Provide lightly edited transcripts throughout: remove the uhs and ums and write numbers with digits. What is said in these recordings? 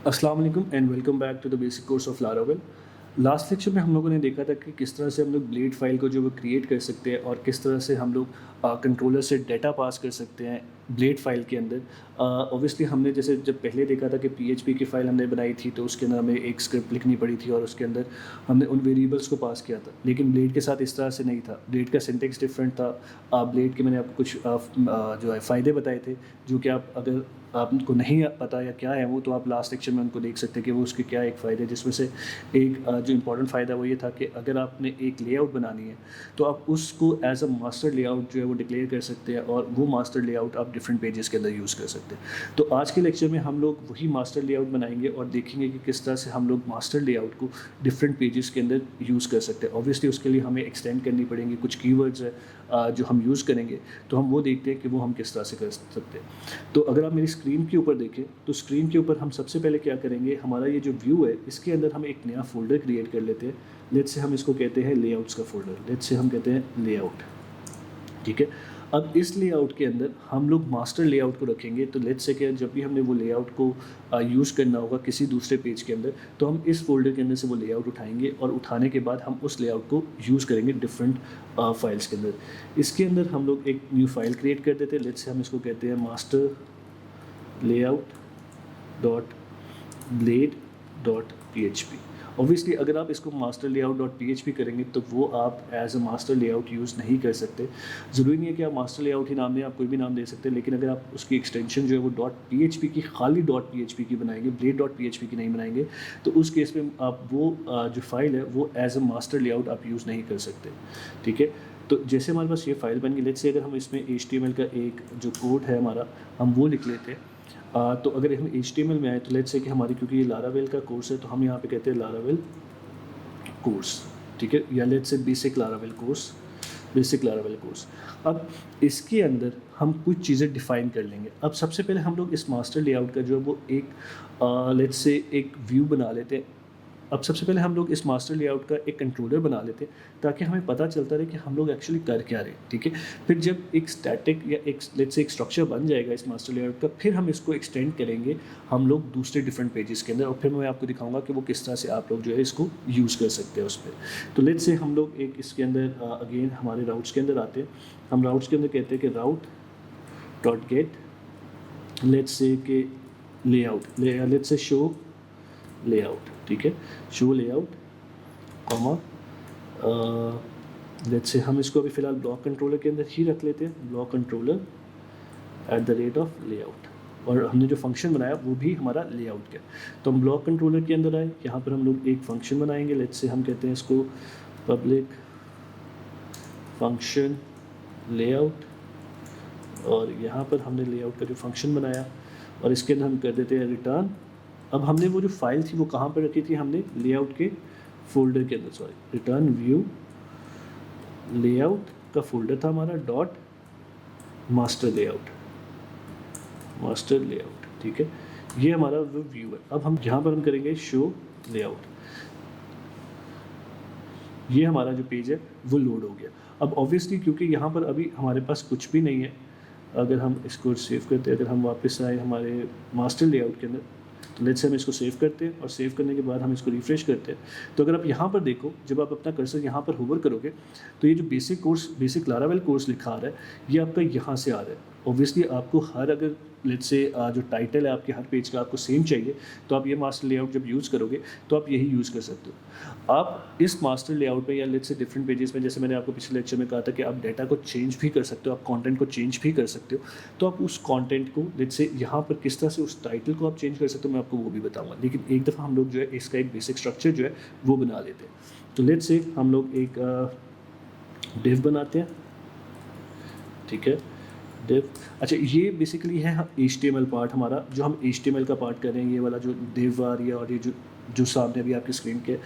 अस्सलाम वालेकुम and welcome back to the basic course of Laravel. Last lecture में हम लोगों ने देखा था कि किस तरह से हम लोग ब्लेड फाइल को जो वो क्रिएट कर सकते हैं और किस तरह से हम लोग कंट्रोलर से डेटा पास कर सकते हैं ब्लेड फाइल के अंदर। ऑब्वियसली हमने जैसे जब पहले देखा था कि पीएचपी की फ़ाइल हमने बनाई थी तो उसके अंदर हमें एक स्क्रिप्ट लिखनी पड़ी थी और उसके अंदर हमने उन वेरिएबल्स को पास किया था, लेकिन ब्लेड के साथ इस तरह से नहीं था। ब्लेड का सिंटेक्स डिफरेंट था। ब्लेड के मैंने आपको कुछ जो है फ़ायदे बताए थे, जो कि आप अगर आपको नहीं पता या क्या है वो, तो आप लास्ट लेक्चर में उनको देख सकते हैं कि वो उसके क्या एक फ़ायदे, जिसमें से एक जो इम्पोर्टेंट फ़ायदा वो ये था कि अगर आपने एक लेआउट बनानी है तो आप उसको एज अ मास्टर लेआउट जो है वो डिक्लेयर कर सकते हैं और वो मास्टर लेआउट आप डिफरेंट पेजेस के अंदर यूज़ कर सकते हैं। तो आज के लेक्चर में हम लोग वही मास्टर लेआउट बनाएंगे और देखेंगे कि किस तरह से हम लोग मास्टर लेआउट को डिफरेंट पेजेस के अंदर यूज़ कर सकते हैं। ऑब्वियसली उसके लिए हमें एक्सटेंड करनी पड़ेंगी, कुछ कीवर्ड्स है जो हम यूज़ करेंगे, तो हम वो देखते हैं कि वो हम किस तरह से कर सकते हैं। तो अगर आप मेरी स्क्रीन के ऊपर देखें तो स्क्रीन के ऊपर हम सबसे पहले क्या करेंगे, हमारा ये जो व्यू है इसके अंदर हम एक नया फ़ोल्डर क्रिएट कर लेते हैं। लेट्स से हम इसको कहते हैं लेआउट्स का फ़ोल्डर, लेट्स से हम कहते हैं लेआउट। ठीक है, अब इस लेआउट के अंदर हम लोग मास्टर लेआउट को रखेंगे। तो लेट्स से कि जब भी हमने वो लेआउट को यूज़ करना होगा किसी दूसरे पेज के अंदर, तो हम इस फोल्डर के अंदर से वो लेआउट उठाएंगे और उठाने के बाद हम उस लेआउट को यूज़ करेंगे डिफरेंट फाइल्स के अंदर। इसके अंदर हम लोग एक न्यू फाइल क्रिएट कर देते हैं। लेट्स से हम इसको कहते हैं master layout dot blade dot PHP। Obviously अगर आप इसको मास्टर लेआउट डॉट PHP करेंगे तो वो आप as a master layout use नहीं कर सकते। ज़रूरी नहीं है कि आप मास्टर लेआउट ही नाम दें, आप कोई भी नाम दे सकते हैं, लेकिन अगर आप उसकी एक्सटेंशन जो है वो डॉट PHP की, खाली डॉट PHP की बनाएंगे, ब्लेड डॉट PHP की नहीं बनाएंगे, तो उस केस में आप वो जो फाइल है वो एज अ मास्टर लेआउट आप यूज़ नहीं कर सकते। ठीक है, तो जैसे हमारे पास ये फाइल बन गई, लेट्स से अगर हम इसमें HTML का एक जो कोड है हमारा, हम वो लिख लेते हैं। तो अगर हम HTML में आए तो लेट्स से कि हमारी, क्योंकि ये लारावेल का कोर्स है तो हम यहाँ पे कहते हैं लारावेल कोर्स। ठीक है, या let's say basic Laravel course, basic Laravel course. अब इसके अंदर हम कुछ चीज़ें डिफ़ाइन कर लेंगे। अब सबसे पहले हम लोग इस मास्टर लेआउट का जो है वो एक लेट्स से एक व्यू बना लेते हैं। अब सबसे पहले हम लोग इस मास्टर लेआउट का एक कंट्रोलर बना लेते हैं ताकि हमें पता चलता रहे कि हम लोग एक्चुअली कर क्या रहे हैं। ठीक है, फिर जब एक स्टैटिक या एक लेट्स से एक स्ट्रक्चर बन जाएगा इस मास्टर लेआउट का, फिर हम इसको एक्सटेंड करेंगे हम लोग दूसरे डिफरेंट पेजेस के अंदर, और फिर मैं आपको दिखाऊंगा कि वो किस तरह से आप लोग जो है इसको यूज़ कर सकते हैं उस पर। तो लेट्स से हम लोग एक इसके अंदर अगेन हमारे राउट्स के अंदर आते हैं। हम राउट्स के अंदर कहते हैं कि राउट डॉट गेट लेट्स से कि layout, let's say show layout. ठीक है, show layout comma let's say हम इसको अभी फ़िलहाल ब्लॉक कंट्रोलर के अंदर ही रख लेते हैं, block controller at the rate of layout, और हमने जो फंक्शन बनाया वो भी हमारा लेआउट का। तो हम ब्लॉक कंट्रोलर के अंदर आए, यहाँ पर हम लोग एक फंक्शन बनाएंगे। लेट्स से हम कहते हैं इसको पब्लिक फंक्शन लेआउट, और यहाँ पर हमने लेआउट का जो फंक्शन बनाया और इसके अंदर हम कर देते हैं रिटर्न। अब हमने वो जो फाइल थी वो कहाँ पर रखी थी, हमने लेआउट के फोल्डर के अंदर, सॉरी रिटर्न व्यू लेआउट का फोल्डर था हमारा, dot master layout, master layout. ठीक है, ये हमारा वो व्यू है। अब हम यहाँ पर हम करेंगे शो लेआउट, ये हमारा जो पेज है वो लोड हो गया। अब ऑब्वियसली क्योंकि यहाँ पर अभी हमारे पास कुछ भी नहीं है, अगर हम इसको सेव करते हैं, अगर हम वापस आए हमारे मास्टर लेआउट के अंदर, तो लेट्स से हम इसको सेव करते हैं और सेव करने के बाद हम इसको रिफ्रेश करते हैं। तो अगर आप यहाँ पर देखो, जब आप अपना कर्सर यहाँ पर होवर करोगे तो ये जो basic course, basic Laravel course लिखा आ रहा है, ये आपका यहाँ से आ रहा है। ऑब्वियसली आपको हर, अगर लेट्स से जो टाइटल है आपके हर पेज का आपको सेम चाहिए, तो आप ये मास्टर लेआउट जब यूज़ करोगे तो आप यही यूज़ कर सकते हो। आप इस मास्टर लेआउट में या लेट्स से डिफरेंट पेजेस में, जैसे मैंने आपको पिछले लेक्चर में कहा था कि आप डेटा को चेंज भी कर सकते हो, आप कंटेंट को चेंज भी कर सकते हो। तो आप उस कंटेंट को लेट्स से यहाँ पर किस तरह से उस टाइटल को आप चेंज कर सकते हो, मैं आपको वो भी बताऊँगा। लेकिन एक दफ़ा हम लोग जो है इसका एक बेसिक स्ट्रक्चर जो है वो बना लेते हैं। तो लेट्स से हम लोग एक डिव बनाते हैं। ठीक है, डिव, अच्छा ये बेसिकली है HTML पार्ट हमारा, जो हम HTML का पार्ट कर रहे हैं, ये वाला जो डिव आ रही है और ये जो सामने अभी आपकी स्क्रीन के।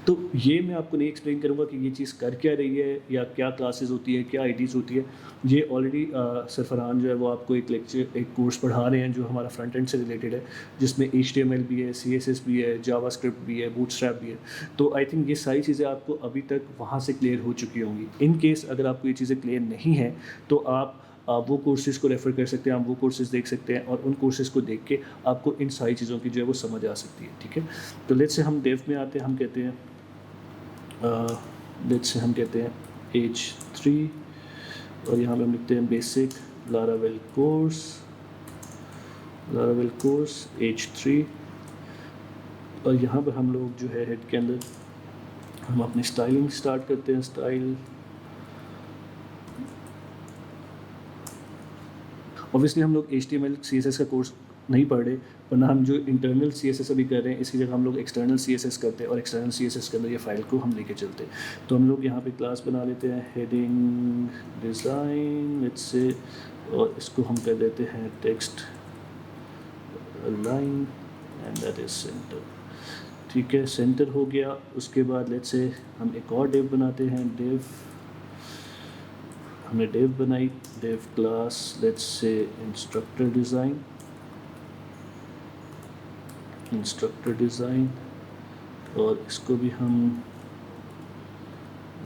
तो ये मैं आपको नहीं एक्सप्लेन करूँगा कि ये चीज़ कर क्या रही है या क्या क्लासेस होती है, क्या आईडीज़ होती है। ये ऑलरेडी सरफरान जो है वो आपको एक लेक्चर, एक कोर्स पढ़ा रहे हैं जो हमारा फ्रंट एंड से रिलेटेड है, जिसमें HTML भी है, CSS भी है, जावास्क्रिप्ट भी है, बूटस्ट्रैप भी है। तो आई थिंक ये सारी चीज़ें आपको अभी तक वहाँ से क्लियर हो चुकी होंगी। इन केस अगर आपको ये चीज़ें क्लियर नहीं है तो आप आप वो कोर्सेज़ को रेफ़र कर सकते हैं, आप वो कोर्सेज़ देख सकते हैं और उन कोर्सेज़ को देख के आपको इन सारी चीज़ों की जो है वो समझ आ सकती है, ठीक है। तो लेट्स से हम डेव में आते हैं, हम कहते हैं लेट्स से हम कहते हैं H3 और यहाँ पे हम लिखते हैं बेसिक लारावेल कोर्स H3 और यहाँ पर हम लोग जो है हेड के अंदर हम अपनी स्टाइलिंग स्टार्ट करते हैं। स्टाइल ऑब्वियसली हम लोग HTML CSS का कोर्स नहीं पढ़ रहे, वरना हम जो इंटरनल CSS अभी कर रहे हैं इसकी जगह हम लोग एक्सटर्नल CSS करते हैं और एक्सटर्नल CSS के अंदर ये फाइल को हम लेके चलते हैं। तो हम लोग यहाँ पे क्लास बना लेते हैं हेडिंग डिज़ाइन लेट्स से और इसको हम कर देते हैं text align and that is centre, ठीक है। सेंटर हो गया। उसके बाद लेट्स से हम एक और डिव बनाते हैं, हमने डिव बनाई, div class let's say instructor design और इसको भी हम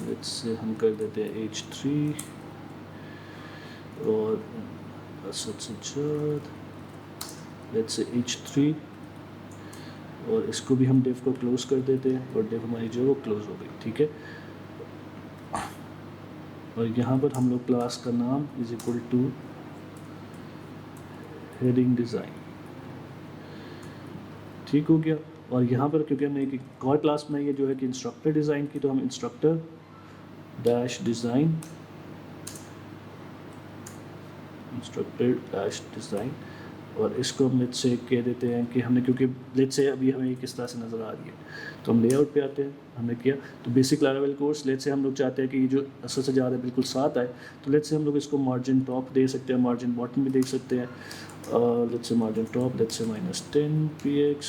लेट्स से हम कर देते हैं H3 और Asad Sajjad let's say H3 और इसको भी हम डिव को क्लोज़ कर देते हैं और डिव हमारी जो है वो क्लोज़ हो गई, ठीक है। और यहाँ पर हम लोग क्लास का नाम is equal two heading design, ठीक हो गया। और यहाँ पर क्योंकि हमने एक और क्लास बनाई है जो है कि इंस्ट्रक्टर डिज़ाइन की, तो हम इंस्ट्रक्टर डैश डिज़ाइन और इसको हम लेट्स से कह देते हैं कि हमने क्योंकि लेट्स से अभी हमें किस तरह से नज़र आ रही है तो हम लेआउट पे आते हैं। हमने किया तो basic Laravel course let's say हम लोग चाहते हैं कि ये जो असर से ज़्यादा बिल्कुल साथ आए, तो लेट्स से हम लोग इसको मार्जिन टॉप दे सकते हैं, मार्जिन बॉटम भी दे सकते हैं। Let's say margin top let's say -10 px,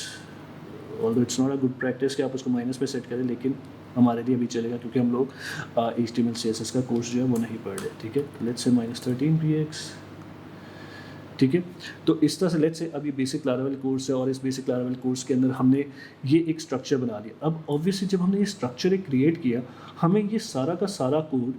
although it's not a good practice कि आप उसको माइनस पे सेट करें, लेकिन हमारे लिए अभी चलेगा क्योंकि हम लोग HTML CSS का कोर्स जो है वो नहीं पढ़ रहे, ठीक है। लेट्स से -13 px, ठीक है। तो इस तरह से लेट्स से अब ये बेसिक लारावेल कोर्स है और इस बेसिक लारावेल कोर्स के अंदर हमने ये एक स्ट्रक्चर बना लिया। अब ऑब्वियसली जब हमने ये स्ट्रक्चर एक क्रिएट किया, हमें ये सारा का सारा कोड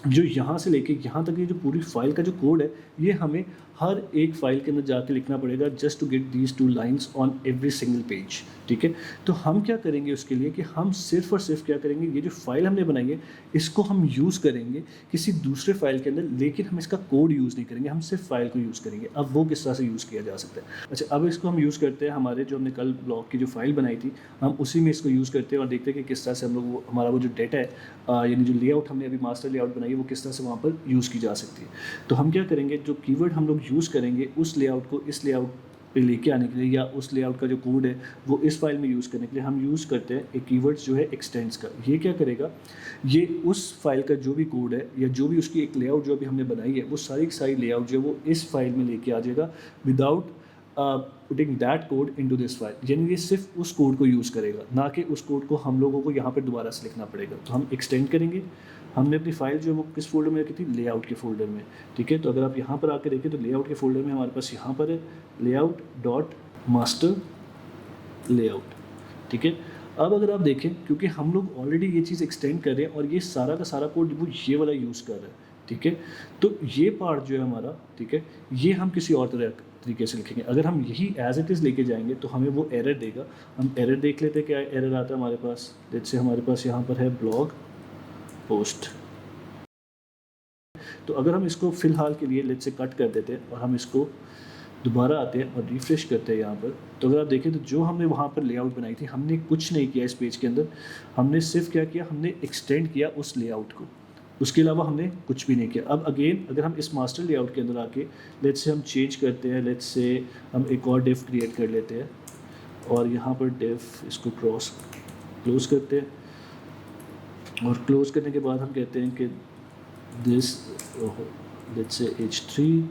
जो यहाँ से लेके यहाँ तक ये जो पूरी फाइल का जो कोड है ये हमें हर एक फाइल के अंदर जाके लिखना पड़ेगा just to get these 2 lines on every single page, ठीक है। तो हम क्या करेंगे उसके लिए कि हम सिर्फ और सिर्फ क्या करेंगे, ये जो फाइल हमने बनाई है इसको हम यूज़ करेंगे किसी दूसरे फाइल के अंदर, लेकिन हम इसका कोड यूज़ नहीं करेंगे, हम सिर्फ फाइल को यूज़ करेंगे। अब वो किस तरह से यूज़ किया जा सकता है। अच्छा, अब इसको हम यूज़ करते हैं हमारे जो हमने कल ब्लॉग की जो फाइल बनाई थी हम उसी में इसको यूज़ करते हैं और देखते हैं कि किस तरह से हम लोग वो हमारा वो जो डेटा है यानी जो लेआउट हमने अभी मास्टर लेआउट बनाई है वो किस तरह से वहाँ पर यूज़ की जा सकती है। तो हम क्या करेंगे, जो कीवर्ड हम लोग यूज़ करेंगे उस लेआउट को इस लेआउट पे लेके आने के लिए या उस लेआउट का जो कोड है वो इस फाइल में यूज़ करने के लिए हम यूज़ करते हैं एक कीवर्ड्स जो है एक्सटेंड्स का। ये क्या करेगा, ये उस फाइल का जो भी कोड है या जो भी उसकी एक लेआउट जो अभी हमने बनाई है वो सारी की सारी लेआउट जो है वो इस फाइल में लेके आ जाएगा without putting that code into this file. यानी ये सिर्फ उस कोड को यूज़ करेगा, ना कि उस कोड को हम लोगों को यहाँ पर दोबारा से लिखना पड़ेगा। तो हम एक्सटेंड करेंगे। हमने अपनी फाइल जो है वो किस फोल्डर में रखी थी, लेआउट के फोल्डर में, ठीक है। तो अगर आप यहाँ पर आके देखें तो लेआउट के फोल्डर में हमारे पास यहाँ पर है लेआउट डॉट मास्टर लेआउट, ठीक है। अब अगर आप देखें क्योंकि हम लोग ऑलरेडी ये चीज़ एक्सटेंड कर रहे हैं और ये सारा का सारा कोड वो ये वाला यूज़ कर रहा है, ठीक है। तो ये पार्ट जो है हमारा, ठीक है, ये हम किसी और तरीके से लिखेंगे। अगर हम यही एज इट इज़ लेके जाएंगे तो हमें वो एरर देगा। हम एरर देख लेते हैं क्या एरर आता है हमारे पास। लेट्स से हमारे पास यहाँ पर है ब्लॉग पोस्ट। तो अगर हम इसको फ़िलहाल के लिए लेट्स से कट कर देते हैं और हम इसको दोबारा आते हैं और रिफ्रेश करते हैं यहाँ पर, तो अगर आप देखें तो जो हमने वहाँ पर लेआउट बनाई थी हमने कुछ नहीं किया इस पेज के अंदर। हमने सिर्फ क्या किया, हमने एक्सटेंड किया उस लेआउट को, उसके अलावा हमने कुछ भी नहीं किया। अब अगेन अगर हम इस मास्टर लेआउट के अंदर आके लेट्स से हम चेंज करते हैं, लेट्स से हम एक और डिव क्रिएट कर लेते हैं और यहाँ पर डिव इसको क्लोज़ करते हैं और क्लोज़ करने के बाद हम कहते हैं कि this let's say H3,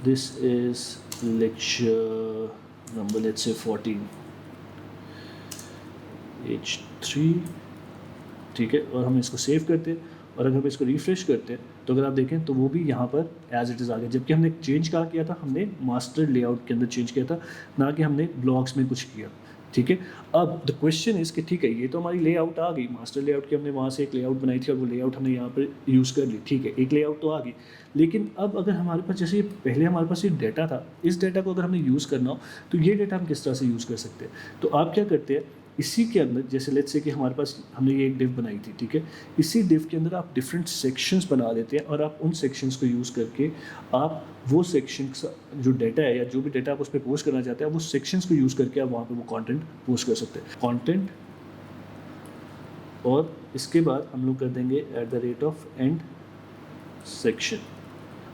this is lecture number let's say 14 H3, ठीक है। और हम इसको सेव करते हैं और अगर हम इसको रिफ्रेश करते हैं तो अगर आप देखें तो वो भी यहाँ पर एज इट इज़ आ गया, जबकि हमने चेंज कहाँ किया था, हमने मास्टर लेआउट के अंदर चेंज किया था, ना कि हमने ब्लॉग्स में कुछ किया, ठीक है। अब द क्वेश्चन इज़ कि ठीक है, ये तो हमारी लेआउट आ गई, मास्टर लेआउट की हमने वहाँ से एक लेआउट बनाई थी और वो लेआउट हमने यहाँ पर यूज़ कर ली, ठीक है, एक लेआउट तो आ गई। लेकिन अब अगर हमारे पास जैसे पहले हमारे पास ये डेटा था, इस डेटा को अगर हमने यूज़ करना हो तो ये डेटा हम किस तरह से यूज़ कर सकते हैं? तो आप क्या करते हैं, इसी के अंदर जैसे लेट्स से कि हमारे पास हमने ये एक डिव बनाई थी, ठीक है, इसी डिव के अंदर आप डिफरेंट सेक्शंस बना देते हैं और आप उन सेक्शंस को यूज़ करके आप वो सेक्शन जो डेटा है या जो भी डेटा आप उस पर पोस्ट करना चाहते हैं, वो सेक्शंस को यूज़ करके आप वहाँ पे वो कंटेंट पोस्ट कर सकते हैं, कंटेंट। और इसके बाद हम लोग कर देंगे @end सेक्शन।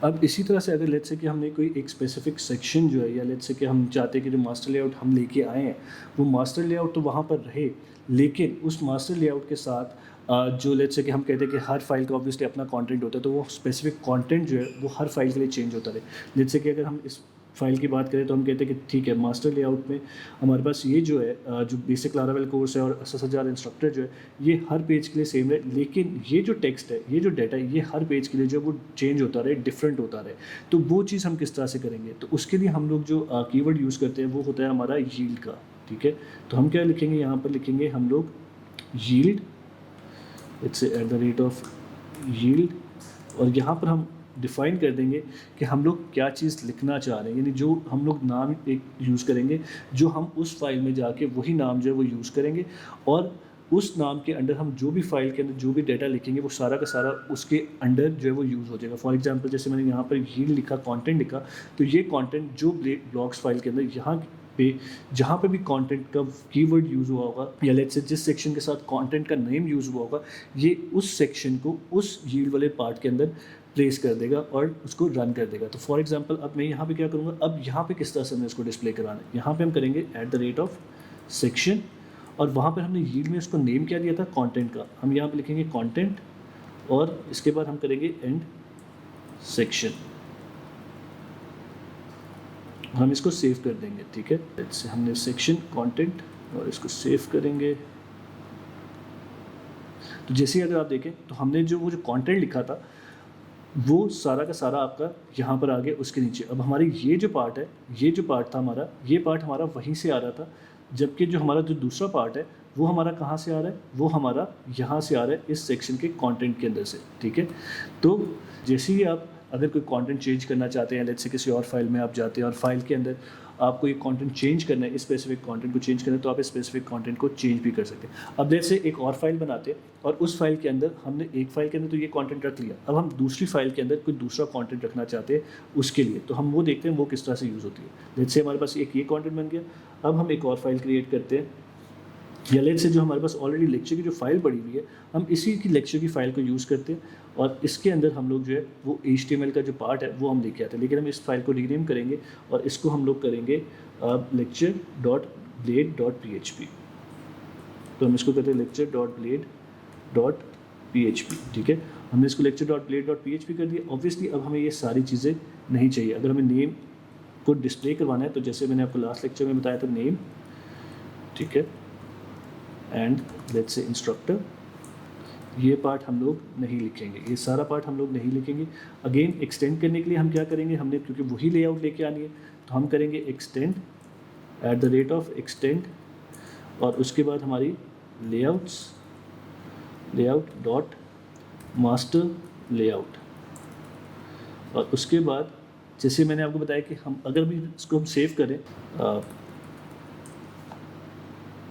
अब इसी तरह से अगर लेट्स से कि हमने कोई एक स्पेसिफिक सेक्शन जो है, या लेट्स से कि हम चाहते हैं कि जो मास्टर लेआउट हम लेके आए हैं वो मास्टर लेआउट तो वहाँ पर रहे, लेकिन उस मास्टर लेआउट के साथ जो लेट्स से कि हम कहते हैं कि हर फाइल का ऑब्वियसली अपना कंटेंट होता है, तो वो स्पेसिफिक कंटेंट जो है वो हर फाइल के लिए चेंज होता रहे। लेट्स से कि अगर हम इस फाइल की बात करें तो हम कहते हैं कि ठीक है, मास्टर लेआउट में हमारे पास ये जो है जो बेसिक लारावेल कोर्स है और SSHR इंस्ट्रक्टर जो है, ये हर पेज के लिए सेम है, लेकिन ये जो टेक्स्ट है, ये जो डाटा है, ये हर पेज के लिए जो है वो चेंज होता रहे, डिफरेंट होता रहे। तो वो चीज़ हम किस तरह से करेंगे? तो उसके लिए हम लोग जो कीवर्ड यूज़ करते हैं वो होता है हमारा यील्ड का, ठीक है। तो हम क्या लिखेंगे, यहाँ पर लिखेंगे हम लोग यील्ड, इट्स @यील्ड, और यहाँ पर हम डिफ़ाइन कर देंगे कि हम लोग क्या चीज़ लिखना चाह रहे हैं, यानी जो हम लोग नाम एक यूज़ करेंगे, जो हम उस फाइल में जाके वही नाम जो है वो यूज़ करेंगे, और उस नाम के अंडर हम जो भी फाइल के अंदर जो भी डेटा लिखेंगे वो सारा का सारा उसके अंडर जो है वो यूज़ हो जाएगा। फॉर एग्जांपल जैसे मैंने यहाँ पर यील्ड लिखा, कंटेंट लिखा, तो ये कंटेंट जो ब्लॉग्स फाइल के अंदर यहाँ पे जहाँ पे भी कंटेंट का कीवर्ड यूज़ हुआ होगा, या लेट्स से जिस सेक्शन के साथ कंटेंट का नेम यूज़ हुआ होगा, ये उस सेक्शन को उस यील्ड वाले पार्ट के अंदर प्लेस कर देगा और उसको रन कर देगा। तो फॉर एग्जांपल अब मैं यहाँ पे क्या करूँगा, अब यहाँ पे किस तरह से हमें इसको डिस्प्ले कराना है, यहाँ पे हम करेंगे @section, और वहाँ पर हमने यील्ड में उसको नेम क्या दिया था, कंटेंट का, हम यहाँ पे लिखेंगे कंटेंट, और इसके बाद हम करेंगे एंड सेक्शन, हम इसको सेव कर देंगे, ठीक है। जैसे हमने सेक्शन कंटेंट और इसको सेव करेंगे। तो जैसे अगर आप देखें तो हमने जो वो जो कंटेंट लिखा था वो सारा का सारा आपका यहाँ पर आ गया उसके नीचे। अब हमारी ये जो पार्ट है, ये जो पार्ट था हमारा, ये पार्ट हमारा वहीं से आ रहा था, जबकि जो हमारा जो दूसरा पार्ट है वो हमारा कहाँ से आ रहा है, वो हमारा यहाँ से आ रहा है इस सेक्शन के कंटेंट के अंदर से, ठीक है। तो जैसे ही आप अगर कोई कंटेंट चेंज करना चाहते हैं, लेट्स से किसी और फाइल में आप जाते हैं और फाइल के अंदर आपको ये कंटेंट चेंज करना है, इस स्पेसिफिक कंटेंट को चेंज करना है, तो आप इस स्पेसिफिक कंटेंट को चेंज भी कर सकते हैं। अब जैसे एक और फाइल बनाते हैं और उस फाइल के अंदर हमने एक फाइल के अंदर तो ये कंटेंट रख लिया, अब हम दूसरी फाइल के अंदर कोई दूसरा कंटेंट रखना चाहते हैं उसके लिए, तो हम वो देखते हैं वो किस तरह से यूज़ होती है। लेट्स से हमारे पास एक ये कंटेंट बन गया, अब हम एक और फाइल क्रिएट करते हैं, या लेट्स से जो हमारे पास ऑलरेडी लेक्चर की जो फाइल पड़ी हुई है, हम इसी की लेक्चर की फ़ाइल को यूज़ करते हैं और इसके अंदर हम लोग जो है वो HTML का जो पार्ट है वो हम लेके आते हैं, लेकिन हम इस फाइल को रीनेम करेंगे और इसको हम लोग करेंगे lecture.blade.php। तो हम इसको कहते हैं lecture.blade.php, ठीक है। हमने इसको lecture.blade.php कर दिया। ऑब्वियसली अब हमें ये सारी चीज़ें नहीं चाहिए। अगर हमें नेम को डिस्प्ले करवाना है तो जैसे मैंने आपको लास्ट लेक्चर में बताया था, नेम, ठीक है, एंड लेट्स से इंस्ट्रक्टर, ये पार्ट हम लोग नहीं लिखेंगे, ये सारा पार्ट हम लोग नहीं लिखेंगे। अगेन एक्सटेंड करने के लिए हम क्या करेंगे, हमने क्योंकि वही लेआउट लेके आनी है तो हम करेंगे एक्सटेंड @extend, और उसके बाद हमारी लेआउट डॉट मास्टर लेआउट, और उसके बाद जैसे मैंने आपको बताया कि हम अगर भी इसको हम सेव करें,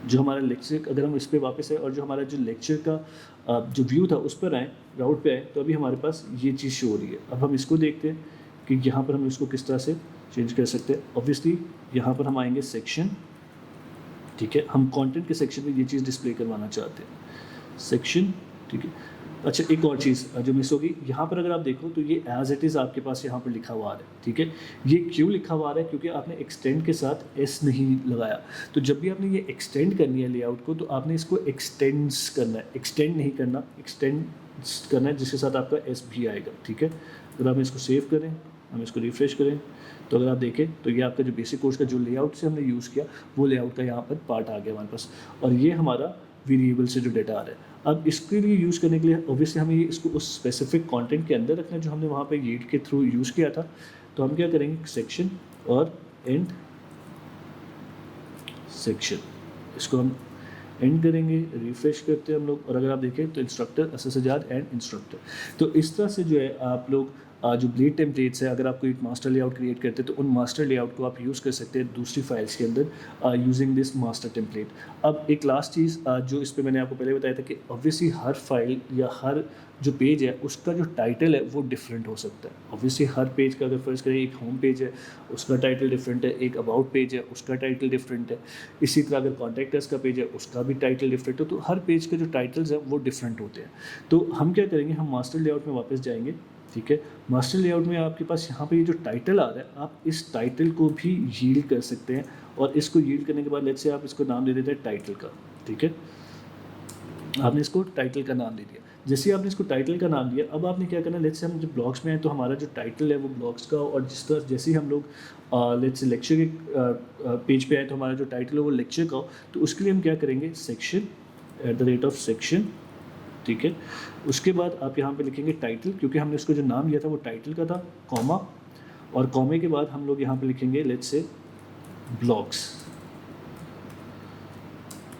जो हमारा लेक्चर, अगर हम इस पर वापस आए और जो हमारा जो लेक्चर का जो व्यू था उस पर आए, राउट पे आए, तो अभी हमारे पास ये चीज़ शो हो रही है। अब हम इसको देखते हैं कि यहाँ पर हम इसको किस तरह से चेंज कर सकते हैं। ऑब्वियसली यहाँ पर हम आएंगे सेक्शन, ठीक है, हम कंटेंट के सेक्शन में ये चीज़ डिस्प्ले करवाना चाहते हैं, सेक्शन, ठीक है। अच्छा, एक और चीज़ जो मिस होगी यहाँ पर, अगर आप देखो तो ये एज इट इज़ आपके पास यहाँ पर लिखा हुआ आ रहा है, ठीक है। ये क्यों लिखा हुआ आ रहा है, क्योंकि आपने एक्सटेंड के साथ एस नहीं लगाया। तो जब भी आपने ये एक्सटेंड करनी है लेआउट को, तो आपने इसको एक्सटेंड्स करना है, एक्सटेंड नहीं करना, एक्सटेंड करना है, जिसके साथ आपका एस भी आएगा, ठीक है। अगर आप इसको सेव करें, हम इसको रिफ्रेश करें, तो अगर आप देखें तो ये आपका जो बेसिक कोर्स का जो लेआउट से हमने यूज़ किया वो लेआउट का यहाँ पर पार्ट आ गया हमारे पास, और ये हमारा वेरिएबल से जो डेटा आ रहा है। अब इसके लिए यूज़ करने के लिए ऑब्वियसली हमें ये इसको उस स्पेसिफिक कंटेंट के अंदर रखना है जो हमने वहाँ पे यील्ड के थ्रू यूज़ किया था। तो हम क्या करेंगे, सेक्शन और एंड सेक्शन, इसको हम एंड करेंगे, रिफ्रेश करते हैं हम लोग, और अगर आप देखें तो इंस्ट्रक्टर, अससजाद एंड इंस्ट्रक्टर। तो इस तरह से जो है आप लोग जो ब्लेड टेम्पलेट्स है, अगर आप कोई एक मास्टर लेआउट क्रिएट करते हैं तो उन मास्टर लेआउट को आप यूज़ कर सकते हैं दूसरी फाइल्स के अंदर यूजिंग दिस मास्टर टेम्पलेट। अब एक लास्ट चीज़ जो इस पे मैंने आपको पहले बताया था कि ऑब्वियसली हर फाइल या हर जो पेज है उसका जो टाइटल है वो डिफरेंट हो सकता है। ऑब्वियसली हर पेज का अगर फर्ज करें, एक होम पेज है उसका टाइटल डिफरेंट है, एक अबाउट पेज है उसका टाइटल डिफरेंट है, इसी तरह अगर कॉन्टैक्ट अस का पेज है उसका भी टाइटल डिफरेंट है, तो हर पेज के जो टाइटल्स हैं वो डिफरेंट होते हैं। तो हम क्या करेंगे, हम मास्टर लेआउट में वापस जाएंगे, ठीक है। मास्टर लेआउट में आपके पास यहाँ पे ये जो टाइटल आ रहा है, आप इस टाइटल को भी यील्ड कर सकते हैं, और इसको यील्ड करने के बाद लेट्स से आप इसको नाम दे देते हैं टाइटल का, ठीक है। आपने इसको टाइटल का नाम दे दिया। जैसे ही आपने इसको टाइटल का नाम दिया, अब आपने क्या करना है, लेट्स से हम जब ब्लॉग्स में हैं तो हमारा जो टाइटल है वो ब्लॉग्स का, और जिस तरह जैसे ही हम लोग लेट्स से लेक्चर के पेज पे आए तो हमारा जो टाइटल है वो लेक्चर का हो, तो उसके लिए हम क्या करेंगे, सेक्शन @सेक्शन, ठीक है। उसके बाद आप यहाँ पे लिखेंगे टाइटल, क्योंकि हमने उसको जो नाम दिया था वो टाइटल का था, कॉमा, और कॉमे के बाद हम लोग यहाँ पे लिखेंगे लेट्स से ब्लॉग्स,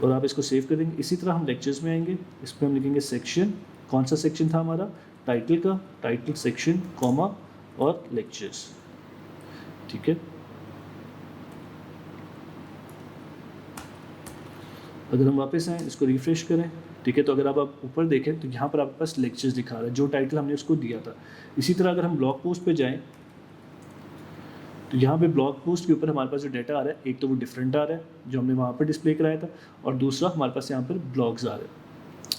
और आप इसको सेव कर देंगे। इसी तरह हम लेक्चर्स में आएंगे, इस पर हम लिखेंगे सेक्शन, कौन सा सेक्शन था हमारा, टाइटल का, टाइटल सेक्शन, कॉमा और लेक्चर्स, ठीक है। अगर हम वापस आएँ, इसको रिफ्रेश करें, ठीक है, तो अगर आप ऊपर देखें तो यहाँ पर आपके पास लेक्चर्स दिखा रहा है, जो टाइटल हमने उसको दिया था। इसी तरह अगर हम ब्लॉग पोस्ट पे जाएं तो यहाँ पे ब्लॉग पोस्ट के ऊपर हमारे पास जो डाटा आ रहा है, एक तो वो डिफरेंट आ रहा है जो हमने वहाँ पर डिस्प्ले कराया था, और दूसरा हमारे पास यहाँ पर ब्लॉग्स आ रहे हैं।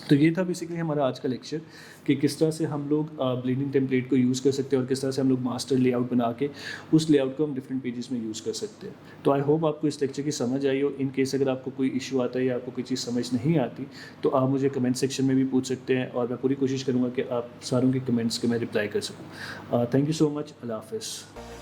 तो ये था बेसिकली हमारा आज का लेक्चर कि किस तरह से हम लोग ब्लेंडिंग टेम्पलेट को यूज़ कर सकते हैं, और किस तरह से हम लोग मास्टर लेआउट बना के उस लेआउट को हम डिफरेंट पेजेस में यूज़ कर सकते हैं। तो आई होप आपको इस लेक्चर की समझ आई हो। इन केस अगर आपको कोई इशू आता है या आपको कोई चीज़ समझ नहीं आती तो आप मुझे कमेंट सेक्शन में भी पूछ सकते हैं, और मैं पूरी कोशिश करूँगा कि आप सारों के कमेंट्स के मैं रिप्लाई कर सकूँ। Thank you so much. अल्लाह हाफ़िज़।